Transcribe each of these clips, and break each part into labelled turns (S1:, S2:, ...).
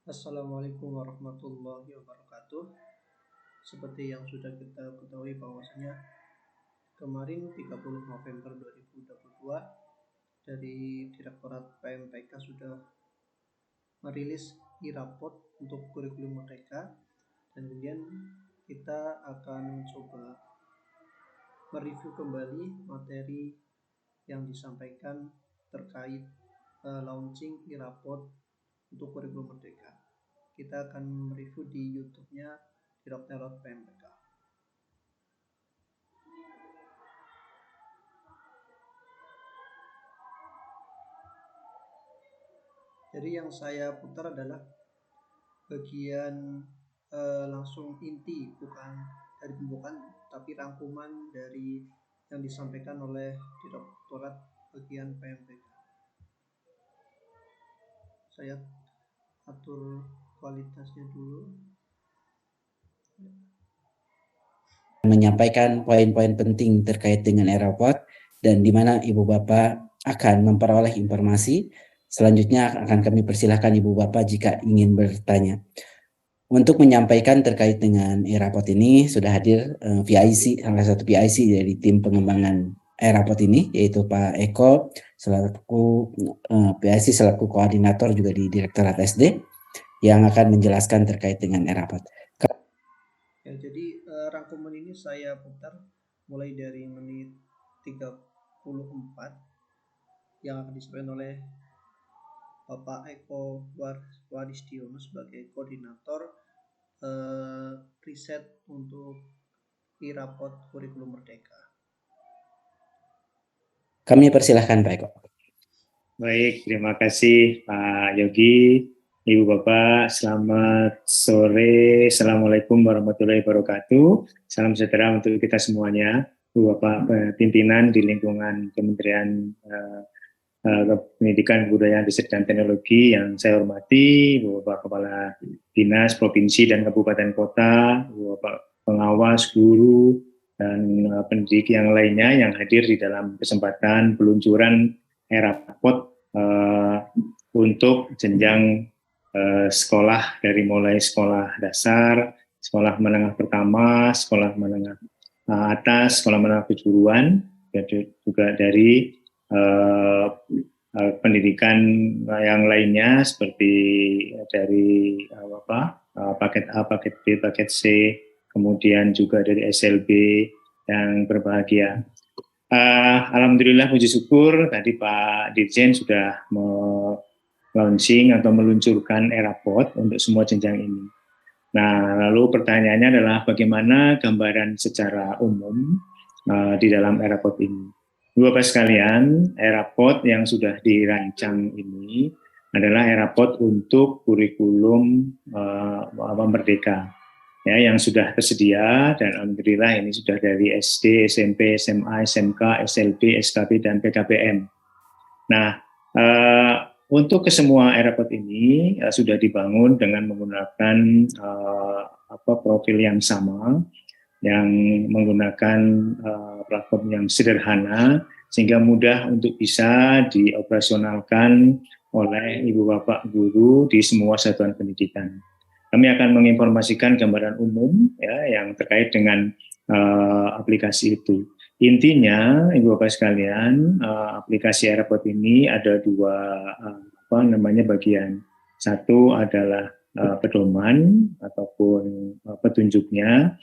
S1: Assalamualaikum warahmatullahi wabarakatuh. Seperti yang sudah kita ketahui bahwasanya kemarin 30 November 2022 dari Direktorat PMPK sudah merilis e-raport untuk kurikulum Merdeka, dan kemudian kita akan mencoba mereview kembali materi yang disampaikan terkait launching e-raport untuk kurikulum Merdeka. Kita akan mereview di YouTube-nya Direktorat PMPK. Jadi yang saya putar adalah bagian langsung inti, bukan dari pembukaan, tapi rangkuman dari yang disampaikan oleh Direktorat bagian PMPK. Saya atur kualitasnya dulu.
S2: Menyampaikan poin-poin penting terkait dengan e-raport dan di mana Ibu Bapak akan memperoleh informasi. Selanjutnya akan kami persilahkan Ibu Bapak jika ingin bertanya. Untuk menyampaikan terkait dengan e-raport ini sudah hadir PIC, salah satu PIC dari tim pengembangan e-raport ini, yaitu Pak Eko selaku PIC selaku koordinator juga di Direktorat SD yang akan menjelaskan terkait dengan e-raport.
S1: Ya, jadi rangkuman ini saya putar mulai dari menit 34 yang akan disampaikan oleh Bapak Eko Wadistiono sebagai koordinator riset untuk e-raport kurikulum Merdeka.
S2: Kami persilahkan Pak Eko.
S3: Baik, terima kasih Pak Yogi. Ibu Bapak, selamat sore. Assalamualaikum warahmatullahi wabarakatuh. Salam sejahtera untuk kita semuanya. Ibu Bapak pimpinan di lingkungan Kementerian Pendidikan, Kebudayaan, Riset, dan Teknologi yang saya hormati, Ibu Bapak Kepala Dinas Provinsi dan Kabupaten Kota, Ibu Bapak pengawas, guru, dan pendidik yang lainnya yang hadir di dalam kesempatan peluncuran e-raport untuk jenjang sekolah dari mulai sekolah dasar, sekolah menengah pertama, sekolah menengah atas, sekolah menengah kejuruan, juga dari pendidikan yang lainnya seperti dari paket A, paket B, paket C, kemudian juga dari SLB yang berbahagia. Alhamdulillah, puji syukur tadi Pak Dirjen sudah launching atau meluncurkan e-raport untuk semua jenjang ini. Nah, lalu pertanyaannya adalah bagaimana gambaran secara umum di dalam e-raport ini. Bapak sekalian, e-raport yang sudah dirancang ini adalah e-raport untuk kurikulum Merdeka, ya, yang sudah tersedia, dan alhamdulillah ini sudah dari SD, SMP, SMA, SMK, SLB, SKB, dan PKBM. Nah, untuk kesemua e-raport ini sudah dibangun dengan menggunakan profil yang sama, yang menggunakan platform yang sederhana sehingga mudah untuk bisa dioperasionalkan oleh Ibu Bapak guru di semua satuan pendidikan. Kami akan menginformasikan gambaran umum ya yang terkait dengan aplikasi itu. Intinya, Ibu Bapak sekalian, aplikasi e-raport ini ada dua bagian. Satu adalah pedoman ataupun petunjuknya.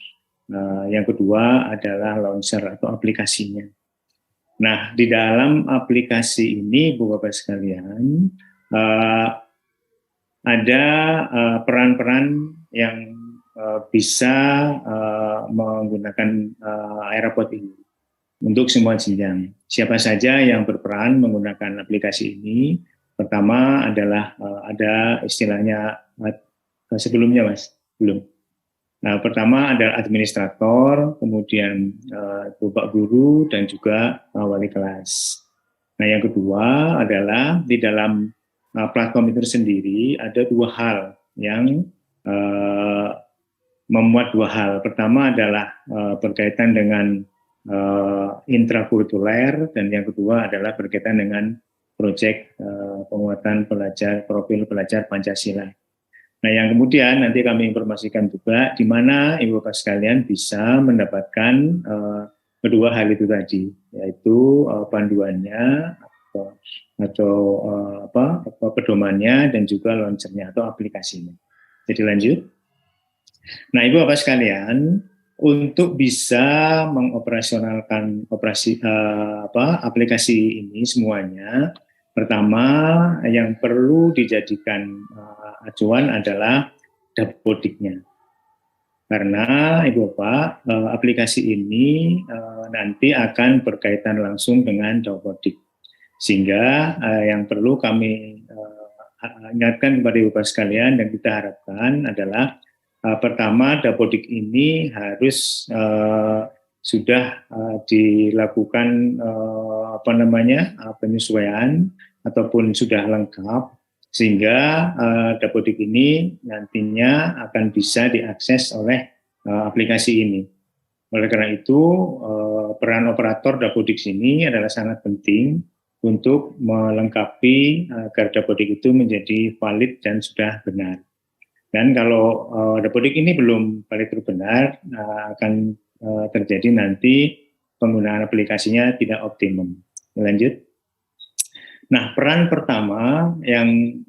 S3: Yang kedua adalah launcher atau aplikasinya. Nah, di dalam aplikasi ini, Ibu Bapak sekalian, ada peran-peran yang bisa menggunakan e-raport ini untuk semua jenjang. Siapa saja yang berperan menggunakan aplikasi ini? Pertama adalah ada istilahnya sebelumnya, Mas, belum. Nah, pertama adalah administrator, kemudian bapak guru, dan juga wali kelas. Nah, yang kedua adalah di dalam platform itu sendiri ada dua hal yang memuat dua hal. Pertama adalah berkaitan dengan intrakurikuler, dan yang kedua adalah berkaitan dengan proyek penguatan profil pelajar Pancasila. Nah, yang kemudian nanti kami informasikan juga di mana Ibu Bapak sekalian bisa mendapatkan kedua hal itu tadi, yaitu panduannya atau pedomannya dan juga launchernya atau aplikasinya. Jadi lanjut. Nah, Ibu Bapak sekalian, untuk bisa mengoperasionalkan aplikasi ini semuanya, pertama yang perlu dijadikan acuan adalah Dapodiknya. Karena Ibu Bapak, aplikasi ini nanti akan berkaitan langsung dengan Dapodik. Sehingga yang perlu kami ingatkan kepada Ibu Bapak sekalian dan kita harapkan adalah pertama, Dapodik ini harus sudah dilakukan penyesuaian ataupun sudah lengkap, sehingga Dapodik ini nantinya akan bisa diakses oleh aplikasi ini. Oleh karena itu, peran operator Dapodik ini adalah sangat penting untuk melengkapi agar Dapodik itu menjadi valid dan sudah benar. Dan kalau Dapodik ini belum valid benar, akan terjadi nanti penggunaan aplikasinya tidak optimum. Lanjut. Nah, peran pertama yang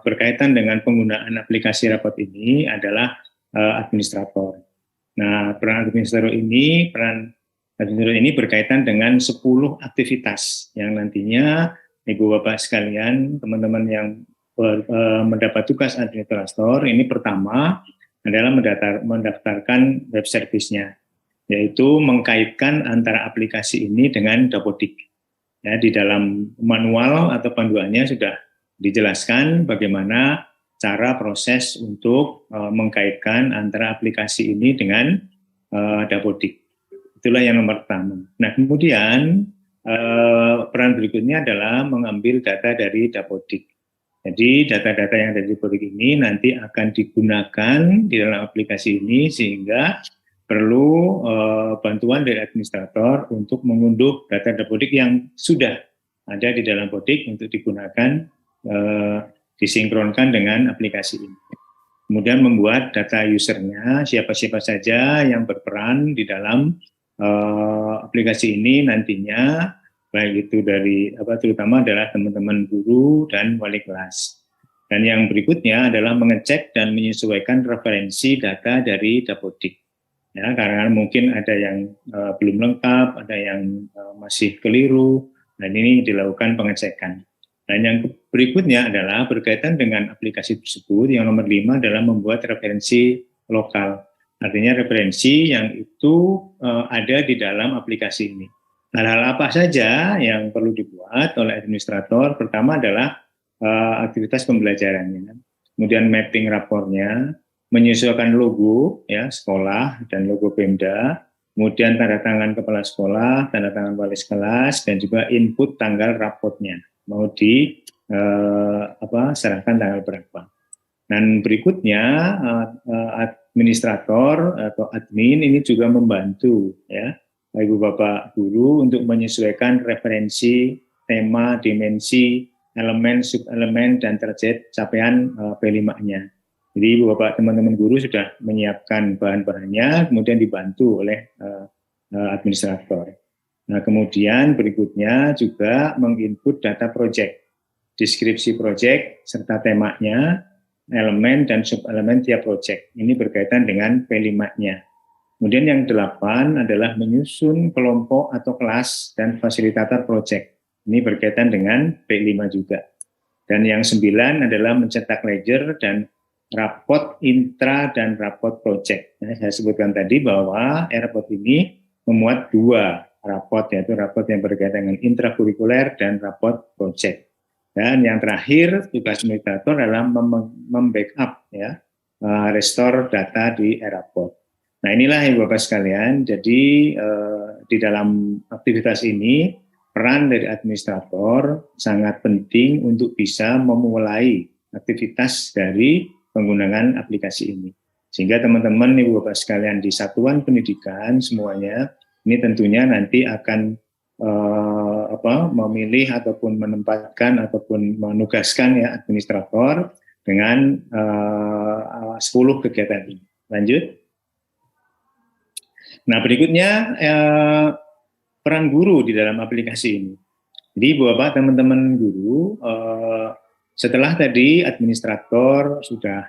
S3: berkaitan dengan penggunaan aplikasi rapot ini adalah administrator. Nah, peran administrator ini berkaitan dengan 10 aktivitas yang nantinya Ibu Bapak sekalian, teman-teman yang mendapat tugas administrator ini pertama adalah mendaftarkan web service-nya, yaitu mengkaitkan antara aplikasi ini dengan Dapodik. Ya, di dalam manual atau panduannya sudah dijelaskan bagaimana cara proses untuk mengkaitkan antara aplikasi ini dengan Dapodik. Itulah yang nomor pertama. Nah, kemudian peran berikutnya adalah mengambil data dari Dapodik. Jadi data-data yang ada di Dapodik ini nanti akan digunakan di dalam aplikasi ini, sehingga perlu bantuan dari administrator untuk mengunduh data Dapodik yang sudah ada di dalam Dapodik untuk digunakan, disinkronkan dengan aplikasi ini. Kemudian membuat data usernya, siapa-siapa saja yang berperan di dalam aplikasi ini nantinya, baik itu dari terutama adalah teman-teman guru dan wali kelas. Dan yang berikutnya adalah mengecek dan menyesuaikan referensi data dari Dapodik. Ya, karena mungkin ada yang belum lengkap, ada yang masih keliru, dan ini dilakukan pengecekan. Dan yang berikutnya adalah berkaitan dengan aplikasi tersebut, yang nomor 5 adalah membuat referensi lokal. Artinya referensi yang itu ada di dalam aplikasi ini. Hal-hal apa saja yang perlu dibuat oleh administrator? Pertama adalah aktivitas pembelajarannya, kemudian mapping rapornya, menyesuaikan logo ya sekolah dan logo Pemda, kemudian tanda tangan kepala sekolah, tanda tangan wali kelas, dan juga input tanggal raportnya mau serahkan tanggal berapa. Dan berikutnya administrator atau admin ini juga membantu ya Ibu Bapak guru untuk menyesuaikan referensi, tema, dimensi, elemen, subelemen, dan target capaian P5-nya. Jadi Ibu Bapak teman-teman guru sudah menyiapkan bahan-bahannya, kemudian dibantu oleh administrator. Nah, kemudian berikutnya juga menginput data project, deskripsi project, serta temanya, elemen dan subelemen tiap project. Ini berkaitan dengan P5-nya. Kemudian yang 8 adalah menyusun kelompok atau kelas dan fasilitator project. Ini berkaitan dengan P5 juga. Dan yang 9 adalah mencetak ledger dan rapot intra dan rapot project. Nah, saya sebutkan tadi bahwa rapot ini memuat 2 rapot, yaitu rapot yang berkaitan dengan intrakurikuler dan rapot project. Dan yang terakhir tugas administrator adalah membackup ya, restore data di rapot. Nah, inilah Ibu Bapak sekalian, jadi di dalam aktivitas ini peran dari administrator sangat penting untuk bisa memulai aktivitas dari penggunaan aplikasi ini. Sehingga teman-teman Ibu Bapak sekalian di satuan pendidikan semuanya, ini tentunya nanti akan memilih ataupun menempatkan ataupun menugaskan ya administrator dengan 10 kegiatan ini. Lanjut. Nah, berikutnya peran guru di dalam aplikasi ini. Jadi Bapak, teman-teman guru, setelah tadi administrator sudah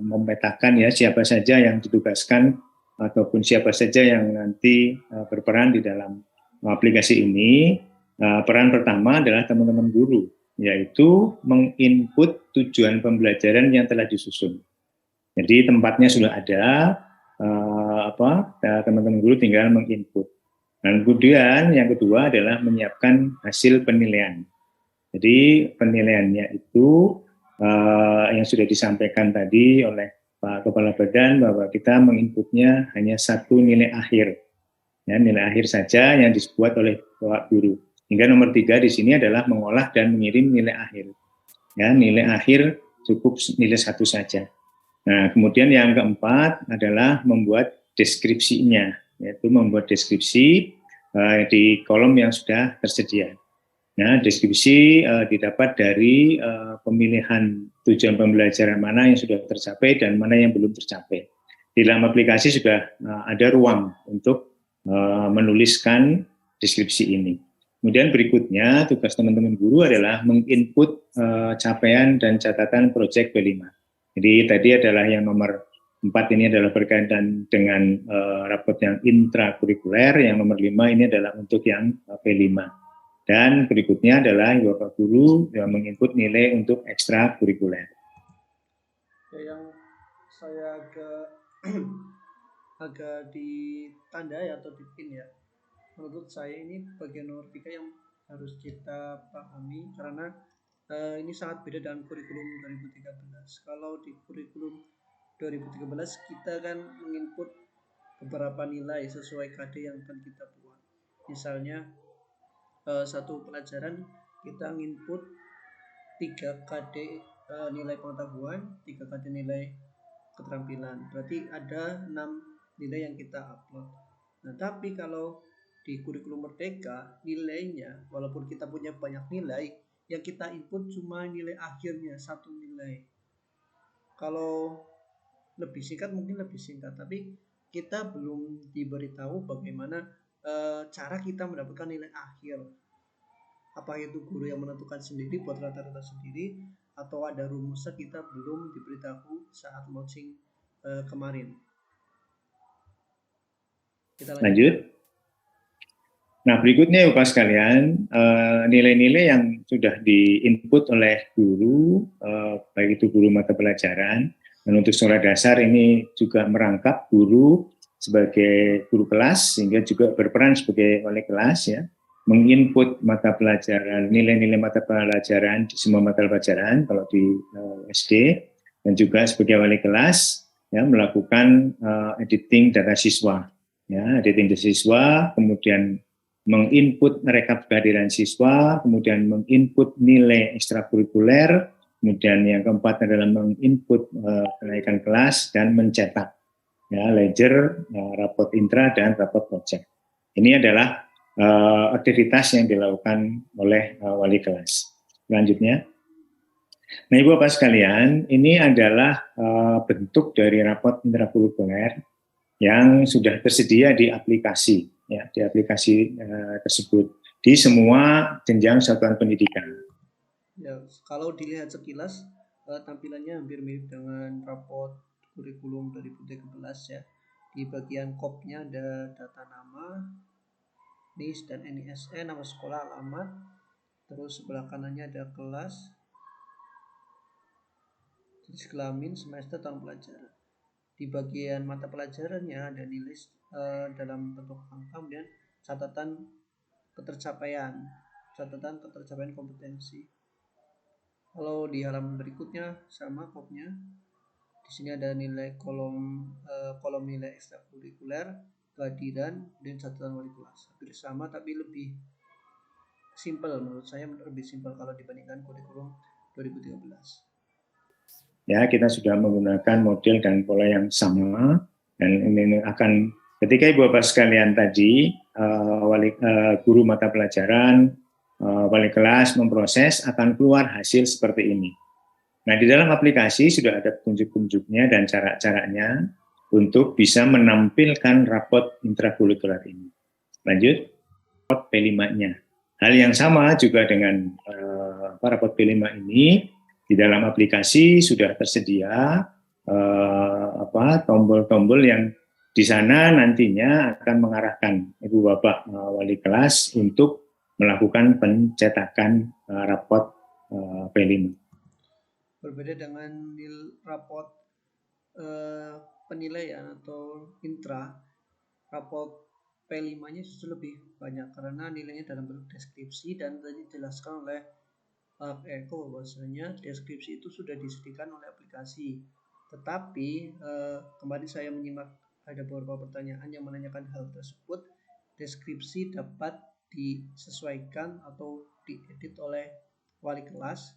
S3: memetakan ya siapa saja yang ditugaskan ataupun siapa saja yang nanti berperan di dalam aplikasi ini, peran pertama adalah teman-teman guru, yaitu menginput tujuan pembelajaran yang telah disusun. Jadi tempatnya sudah ada, teman-teman guru tinggal menginput. Dan kemudian yang kedua adalah menyiapkan hasil penilaian. Jadi penilaiannya itu yang sudah disampaikan tadi oleh Pak Kepala Badan bahwa kita menginputnya hanya satu nilai akhir, ya, nilai akhir saja yang dibuat oleh Pak Guru. Hingga nomor 3 di sini adalah mengolah dan mengirim nilai akhir. Ya, nilai akhir cukup nilai 1 saja. Nah, kemudian yang keempat adalah membuat deskripsinya, yaitu membuat deskripsi di kolom yang sudah tersedia. Nah, deskripsi didapat dari pemilihan tujuan pembelajaran mana yang sudah tercapai dan mana yang belum tercapai. Di dalam aplikasi sudah ada ruang untuk menuliskan deskripsi ini. Kemudian berikutnya tugas teman-teman guru adalah menginput capaian dan catatan proyek B5. Jadi tadi adalah yang nomor 4 ini adalah berkaitan dengan rapot yang intrakurikuler, yang nomor 5 ini adalah untuk yang P5. Dan berikutnya adalah Bapak Guru yang menginput nilai untuk ekstrakurikuler.
S1: Yang saya agak ditandai atau dipin ya, menurut saya ini bagian nomor 3 yang harus kita pahami karena ini sangat beda dengan kurikulum 2013. Kalau di kurikulum 2013 kita kan menginput beberapa nilai sesuai KD yang akan kita buat. Misalnya satu pelajaran kita nginput 3 KD nilai pengetahuan, 3 KD nilai keterampilan. Berarti ada 6 nilai yang kita upload. Nah, tapi kalau di kurikulum Merdeka nilainya walaupun kita punya banyak nilai, yang kita input cuma nilai akhirnya 1 nilai. Kalau lebih singkat mungkin lebih singkat, tapi kita belum diberitahu bagaimana cara kita mendapatkan nilai akhir. Apa itu guru yang menentukan sendiri buat rata-rata sendiri atau ada rumusnya, kita belum diberitahu saat launching kemarin. Kita
S3: lanjut. Nah, berikutnya Bapak sekalian, nilai-nilai yang sudah diinput oleh guru, baik itu guru mata pelajaran, dan untuk sekolah dasar ini juga merangkap guru sebagai guru kelas, sehingga juga berperan sebagai wali kelas, ya, menginput mata pelajaran, nilai-nilai mata pelajaran di semua mata pelajaran, kalau di SD, dan juga sebagai wali kelas, ya, melakukan editing data siswa, ya, editing data siswa, kemudian menginput rekap kehadiran siswa, kemudian menginput nilai ekstrakurikuler, kemudian yang keempat adalah menginput kenaikan kelas dan mencetak, ya, ledger, rapot intra dan rapot project. Ini adalah aktivitas yang dilakukan oleh wali kelas. Selanjutnya, nah Ibu Bapak sekalian, ini adalah bentuk dari rapot intrakurikuler yang sudah tersedia di aplikasi. Ya, di aplikasi tersebut di semua jenjang satuan pendidikan.
S1: Ya, kalau dilihat sekilas tampilannya hampir mirip dengan rapot kurikulum 2013 ya. Di bagian kopnya ada data nama, NIS dan NISN, nama sekolah, alamat. Terus sebelah kanannya ada kelas, jenis kelamin, semester, tahun pelajaran. Di bagian mata pelajarannya ada nilai dalam bentuk angka, kemudian catatan ketercapaian kompetensi. Kalau di halaman berikutnya sama kopnya, di sini ada nilai kolom nilai ekstrakurikuler, kehadiran, dan catatan wali kelas. Hampir sama tapi lebih simpel, menurut saya lebih simpel kalau dibandingkan kurikulum 2013.
S3: Ya, kita sudah menggunakan model dan pola yang sama, dan ini akan ketika Ibu Bapak sekalian tadi guru mata pelajaran, wali kelas memproses, akan keluar hasil seperti ini. Nah, di dalam aplikasi sudah ada petunjuk-petunjuknya dan cara-caranya untuk bisa menampilkan rapot intrakurikuler ini. Lanjut, rapot P5-nya. Hal yang sama juga dengan rapot P5 ini, di dalam aplikasi sudah tersedia tombol-tombol yang di sana nantinya akan mengarahkan Ibu Bapak wali kelas untuk melakukan pencetakan rapot P5.
S1: Berbeda dengan rapot penilaian atau intra, rapot P5-nya justru lebih banyak karena nilainya dalam bentuk deskripsi, dan tadi dijelaskan oleh Pak Eko bahwasanya deskripsi itu sudah disediakan oleh aplikasi. Tetapi kemarin saya menyimak ada beberapa pertanyaan yang menanyakan hal tersebut. Deskripsi dapat disesuaikan atau diedit oleh wali kelas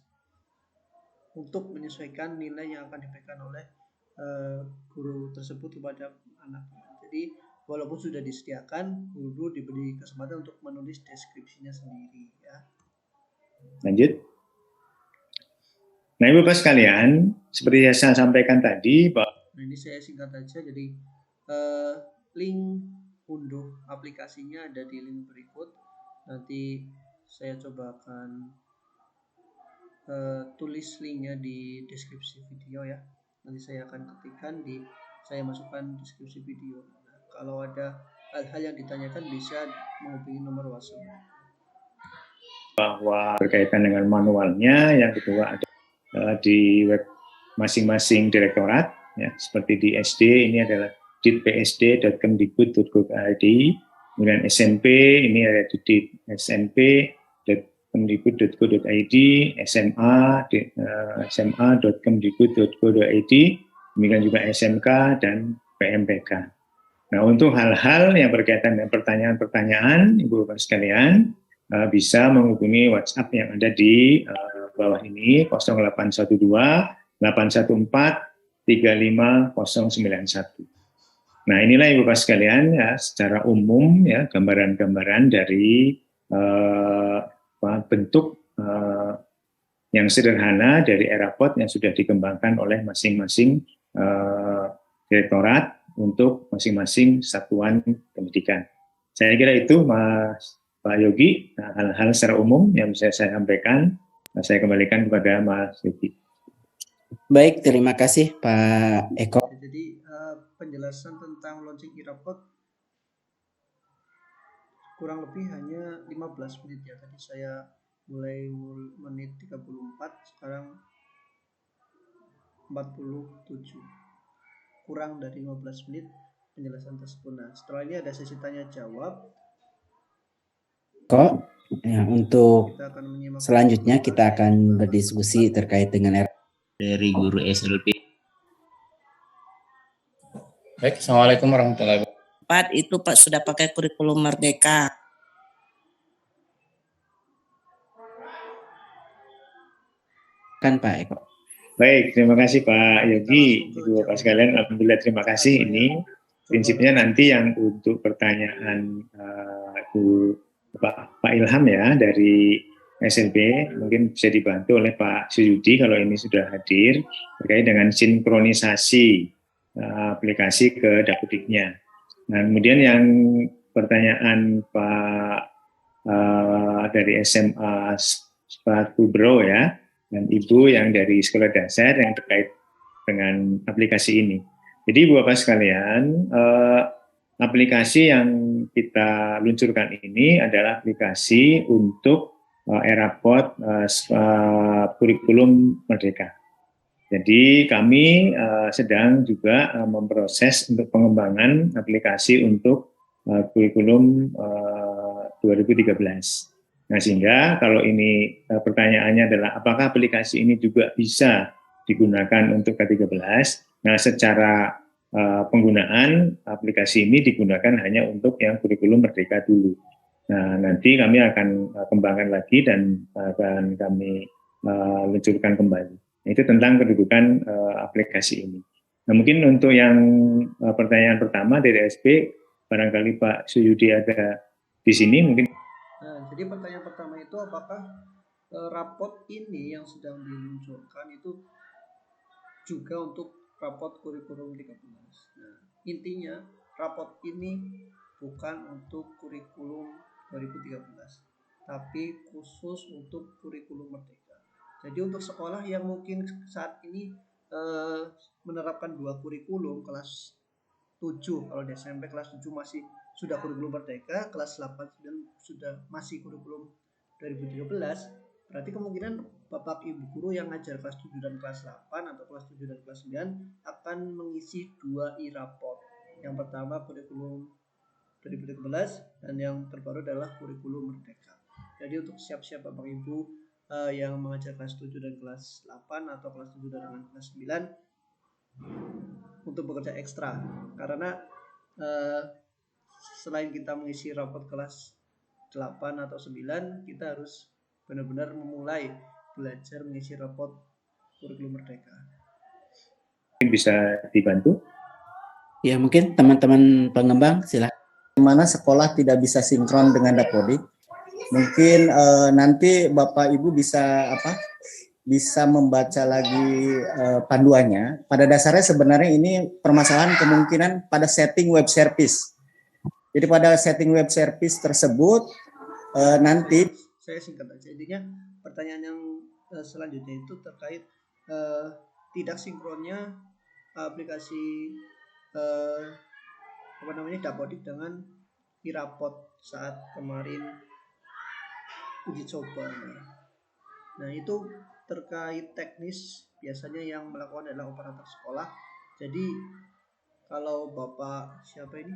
S1: untuk menyesuaikan nilai yang akan diberikan oleh guru tersebut kepada anaknya. Jadi walaupun sudah disediakan, guru diberi kesempatan untuk menulis deskripsinya sendiri ya.
S3: Lanjut. Nah, Ibu Bapak sekalian, seperti yang saya sampaikan tadi,
S1: nah ini saya singkat aja. Jadi link unduh aplikasinya ada di link berikut. Nanti saya coba akan tulis linknya di deskripsi video ya. Nanti saya akan ketikkan saya masukkan deskripsi video. Nah, kalau ada hal-hal yang ditanyakan bisa menghubungi nomor WhatsApp.
S3: Bahwa berkaitan dengan manualnya, yang kedua ada di web masing-masing direktorat, ya, seperti di SD ini adalah ditpsd.kemdikbud.go.id, kemudian SMP ini ada di smp.kemdikbud.go.id, SMA.kemdikbud.go.id, demikian juga SMK dan PMPK. Nah, untuk hal-hal yang berkaitan dengan pertanyaan-pertanyaan, Ibu Bapak sekalian, bisa menghubungi WhatsApp yang ada di bawah ini, 0812 814 35091. Nah, inilah Ibu Bapak sekalian ya, secara umum ya, gambaran-gambaran dari bentuk yang sederhana dari ERAPOD yang sudah dikembangkan oleh masing-masing direktorat untuk masing-masing satuan pendidikan. Saya kira itu Pak Yogi, hal-hal secara umum yang bisa saya sampaikan. Saya kembalikan kepada Mas Yogi.
S2: Baik, terima kasih Pak Eko.
S1: Jadi penjelasan tentang launching ERAPOD kurang lebih hanya 15 menit ya. Tadi saya mulai menit 34, sekarang 47. Kurang dari 15 menit penjelasan tersebut. Nah, setelah ini ada sesi tanya jawab.
S2: Kok ya, untuk selanjutnya kita akan berdiskusi terkait dengan
S4: dari guru SLB. Baik, Assalamualaikum warahmatullahi wabarakatuh.
S5: Pak, itu Pak sudah pakai kurikulum Merdeka.
S2: Kan Pak Eko.
S3: Baik, terima kasih Pak Yogi, Ibu Bapak sekalian. Alhamdulillah, terima kasih. Ini prinsipnya nanti yang untuk pertanyaan Pak Ilham ya dari SLB mungkin bisa dibantu oleh Pak Suyudi kalau ini sudah hadir terkait dengan sinkronisasi aplikasi ke Dapudiknya. Nah, kemudian yang pertanyaan Pak dari SMA Sepatu Bro ya, dan Ibu yang dari sekolah dasar yang terkait dengan aplikasi ini. Jadi Bapak sekalian, aplikasi yang kita luncurkan ini adalah aplikasi untuk ERAPOD kurikulum Merdeka. Jadi kami sedang juga memproses untuk pengembangan aplikasi untuk kurikulum 2013. Nah, sehingga kalau ini pertanyaannya adalah apakah aplikasi ini juga bisa digunakan untuk K13? Nah, secara penggunaan aplikasi ini digunakan hanya untuk yang kurikulum Merdeka dulu. Nah, nanti kami akan kembangkan lagi dan akan kami luncurkan kembali. Itu tentang kedudukan aplikasi ini. Nah, mungkin untuk yang pertanyaan pertama dari SP, barangkali Pak Suyudi ada di sini mungkin.
S1: Nah, jadi pertanyaan pertama itu apakah rapot ini yang sedang diluncurkan itu juga untuk rapot kurikulum 13. Nah, intinya rapot ini bukan untuk kurikulum 2013, tapi khusus untuk kurikulum Merdeka. Jadi untuk sekolah yang mungkin saat ini menerapkan dua kurikulum, kelas 7 kalau di SMP kelas 7 masih sudah kurikulum Merdeka, kelas 8 sudah masih kurikulum 2013, berarti kemungkinan Bapak Ibu guru yang ngajar kelas 7 dan kelas 8 atau kelas 7 dan kelas 9 akan mengisi dua e-raport. Yang pertama kurikulum 2013 dan yang terbaru adalah kurikulum Merdeka. Jadi untuk siap-siap Bapak Ibu yang mengajar kelas 7 dan kelas 8 atau kelas 7 dan kelas 9 untuk bekerja ekstra, karena selain kita mengisi rapot kelas 8 atau 9, kita harus benar-benar memulai belajar mengisi rapot kurikulum Merdeka.
S3: Mungkin bisa dibantu?
S2: Ya, mungkin teman-teman pengembang silakan.
S6: Mana sekolah tidak bisa sinkron dengan Dapodik, mungkin nanti Bapak Ibu bisa bisa membaca lagi panduannya. Pada dasarnya sebenarnya ini permasalahan kemungkinan pada setting web service. Jadi pada setting web service tersebut nanti
S1: saya singkat aja, intinya pertanyaan yang selanjutnya itu terkait tidak sinkronnya aplikasi Dapodik dengan e-rapot saat kemarin uji coba. Nah, itu terkait teknis, biasanya yang melakukan adalah operator sekolah. Jadi kalau Bapak siapa ini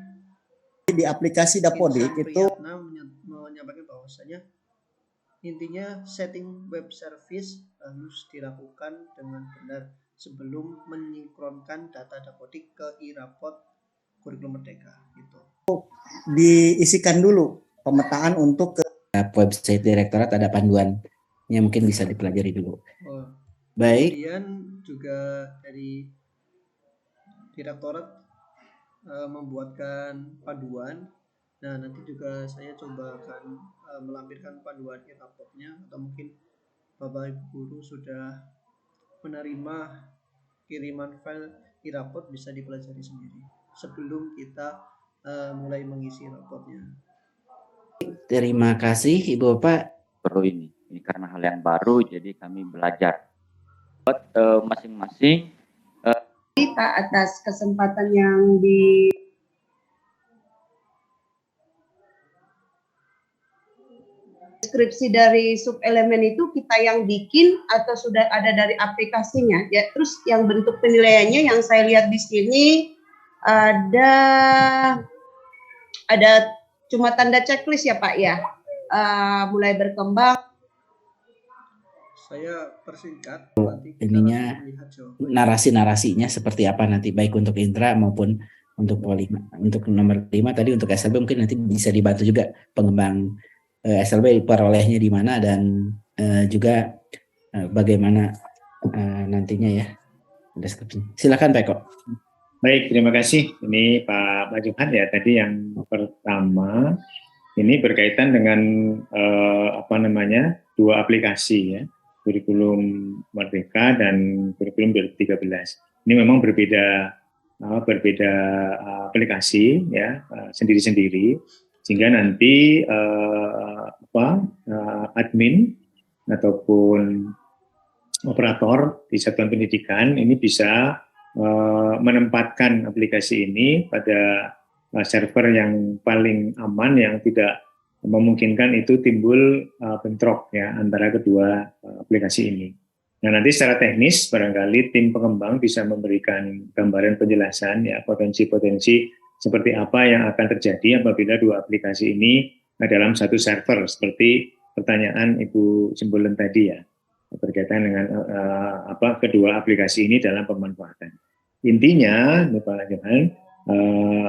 S6: di aplikasi Dapodik itu
S1: menyampaikan bahwasanya intinya setting web service harus dilakukan dengan benar sebelum menyingkronkan data Dapodik ke e-rapot kurikulum Merdeka gitu.
S6: Diisikan dulu pemetaan untuk ke
S2: website direktorat, ada panduannya, mungkin bisa dipelajari dulu. Baik.
S1: Kemudian juga dari direktorat membuatkan panduan. Nah, nanti juga saya coba akan melampirkan panduan e-rapotnya, atau mungkin Bapak Ibu guru sudah menerima kiriman file e-rapot, bisa dipelajari sendiri sebelum kita mulai mengisi rapotnya.
S2: Terima kasih Ibu Bapak.
S7: Baru ini karena hal yang baru, jadi kami belajar. Buat masing-masing
S8: Pak atas kesempatan yang di deskripsi dari subelemen itu kita yang bikin atau sudah ada dari aplikasinya ya. Terus yang bentuk penilaiannya yang saya lihat di sini ada cuma tanda checklist ya Pak ya. Mulai berkembang.
S1: Saya persingkat nanti
S2: ininya narasi-narasinya seperti apa nanti, baik untuk intra maupun untuk untuk nomor 5 tadi untuk SLB mungkin nanti bisa dibantu juga pengembang SLB perolehnya di mana dan juga bagaimana nantinya ya. Silakan Pak Eko.
S3: Baik, terima kasih. Ini Pak Johan ya, tadi yang pertama ini berkaitan dengan dua aplikasi ya, kurikulum Merdeka dan kurikulum 2013. Ini memang berbeda aplikasi ya, sendiri-sendiri, sehingga nanti admin ataupun operator di satuan pendidikan ini bisa menempatkan aplikasi ini pada server yang paling aman, yang tidak memungkinkan itu timbul bentrok ya antara kedua aplikasi ini. Nah, nanti secara teknis barangkali tim pengembang bisa memberikan gambaran penjelasan ya, potensi-potensi seperti apa yang akan terjadi apabila dua aplikasi ini dalam satu server, seperti pertanyaan Ibu Simbolen tadi ya, berkaitan dengan kedua aplikasi ini dalam pemanfaatan. Intinya, Pak Johan,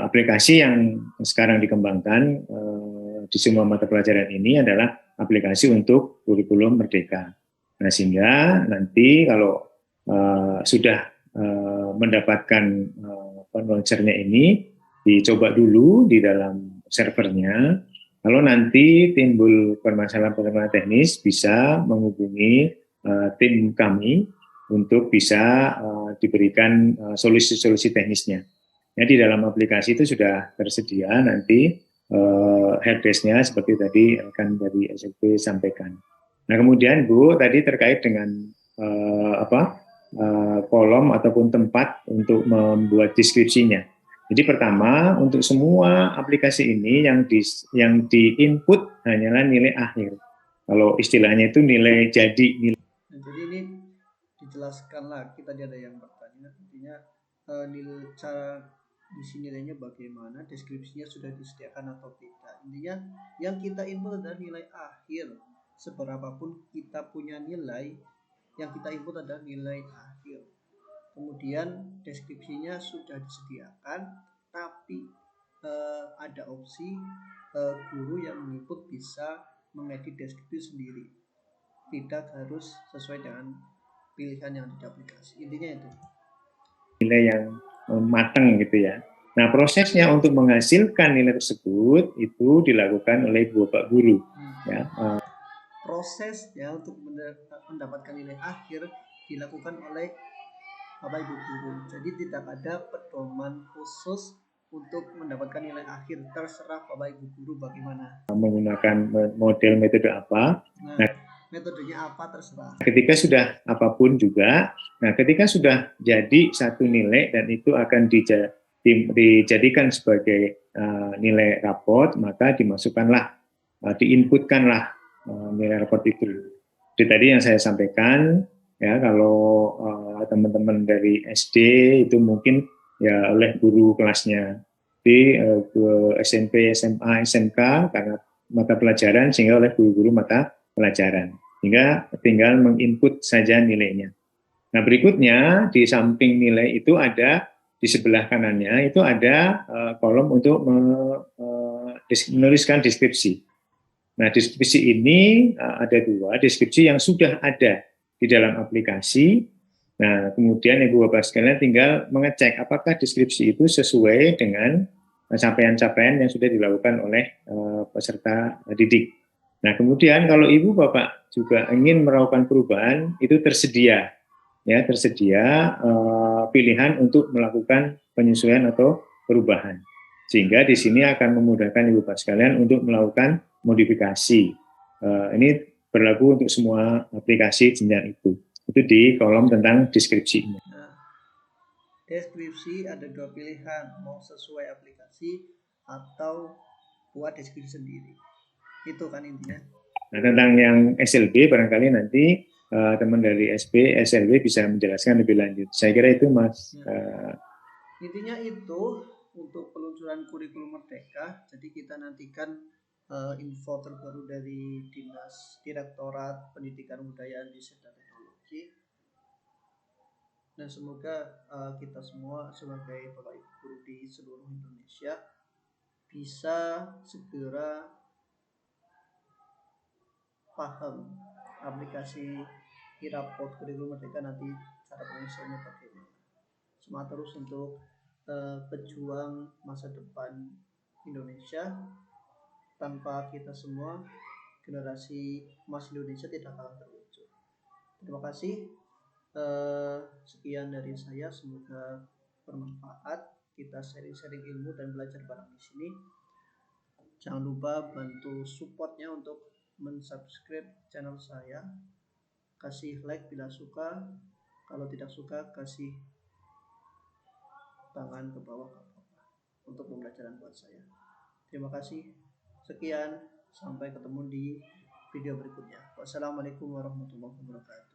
S3: aplikasi yang sekarang dikembangkan di semua mata pelajaran ini adalah aplikasi untuk kurikulum Merdeka. Nah, sehingga nanti kalau sudah mendapatkan launchernya ini, dicoba dulu di dalam servernya, Kalau nanti timbul permasalahan-permasalahan teknis, bisa menghubungi tim kami untuk bisa diberikan solusi-solusi teknisnya. Ya, di dalam aplikasi itu sudah tersedia nanti helpdesk-nya seperti tadi akan dari SLP sampaikan. Nah, kemudian Bu tadi terkait dengan kolom ataupun tempat untuk membuat deskripsinya. Jadi pertama, untuk semua aplikasi ini yang di-input hanyalah nilai akhir. Kalau istilahnya itu nilai jadi.
S1: Nah, jadi ini dijelaskan lagi, tadi ada yang bertanya, intinya nilai cara isi nilainya bagaimana, deskripsinya sudah disediakan atau tidak. Intinya yang kita input adalah nilai akhir. Seberapapun kita punya nilai, yang kita input adalah nilai akhir. Kemudian deskripsinya sudah disediakan, tapi ada opsi guru yang menginput bisa mengedit deskripsi sendiri, tidak harus sesuai dengan pilihan yang ada di aplikasi. Intinya itu
S3: nilai yang matang gitu ya. Nah, prosesnya untuk menghasilkan nilai tersebut itu dilakukan oleh Bapak guru. Ya.
S1: Prosesnya untuk mendapatkan nilai akhir dilakukan oleh Bapak Ibu guru. Jadi tidak ada pedoman khusus untuk mendapatkan nilai akhir. Terserah Bapak Ibu guru bagaimana.
S3: Menggunakan model metode apa.
S1: Nah, metodenya apa terserah.
S3: Ketika sudah apapun juga, nah ketika sudah jadi satu nilai dan itu akan dijadikan sebagai nilai raport, maka dimasukkanlah, diinputkanlah nilai raport itu. Jadi tadi yang saya sampaikan, ya kalau teman-teman dari SD itu mungkin ya oleh guru kelasnya, di SMP, SMA, SMK karena mata pelajaran sehingga oleh guru-guru mata pelajaran. Hingga tinggal menginput saja nilainya. Nah, berikutnya di samping nilai itu ada di sebelah kanannya itu ada kolom untuk menuliskan deskripsi. Nah, deskripsi ini ada dua, deskripsi yang sudah ada di dalam aplikasi. Nah, kemudian Ibu Bapak sekalian tinggal mengecek apakah deskripsi itu sesuai dengan capaian-capaian yang sudah dilakukan oleh peserta didik. Nah, kemudian kalau Ibu Bapak juga ingin melakukan perubahan, itu tersedia pilihan untuk melakukan penyesuaian atau perubahan. Sehingga di sini akan memudahkan Ibu Bapak sekalian untuk melakukan modifikasi. Ini berlaku untuk semua aplikasi jenjang itu. Itu di kolom tentang deskripsinya.
S1: Nah, deskripsi ada dua pilihan, mau sesuai aplikasi atau buat deskripsi sendiri. Itu kan intinya.
S3: Nah, tentang yang SLB barangkali nanti teman dari SLB bisa menjelaskan lebih lanjut. Saya kira itu Mas.
S1: Intinya itu untuk peluncuran kurikulum Merdeka. Jadi kita nantikan info terbaru dari Dinas Direktorat Pendidikan Budaya Riset dan Teknologi. Dan semoga kita semua sebagai Bapak Ibu guru di seluruh Indonesia bisa segera paham aplikasi e-raport kurikulum Merdeka nanti cara pengisiannya bagaimana. Semangat terus untuk pejuang masa depan Indonesia. Tanpa kita semua, generasi emas Indonesia tidak akan terwujud. Terima kasih. Sekian dari saya, semoga bermanfaat. Kita sharing-sharing ilmu dan belajar bareng di sini. Jangan lupa bantu supportnya untuk mensubscribe channel saya, kasih like bila suka, kalau tidak suka kasih tangan ke bawah untuk pembelajaran buat saya. Terima kasih. Sekian, sampai ketemu di video berikutnya. Wassalamualaikum warahmatullahi wabarakatuh.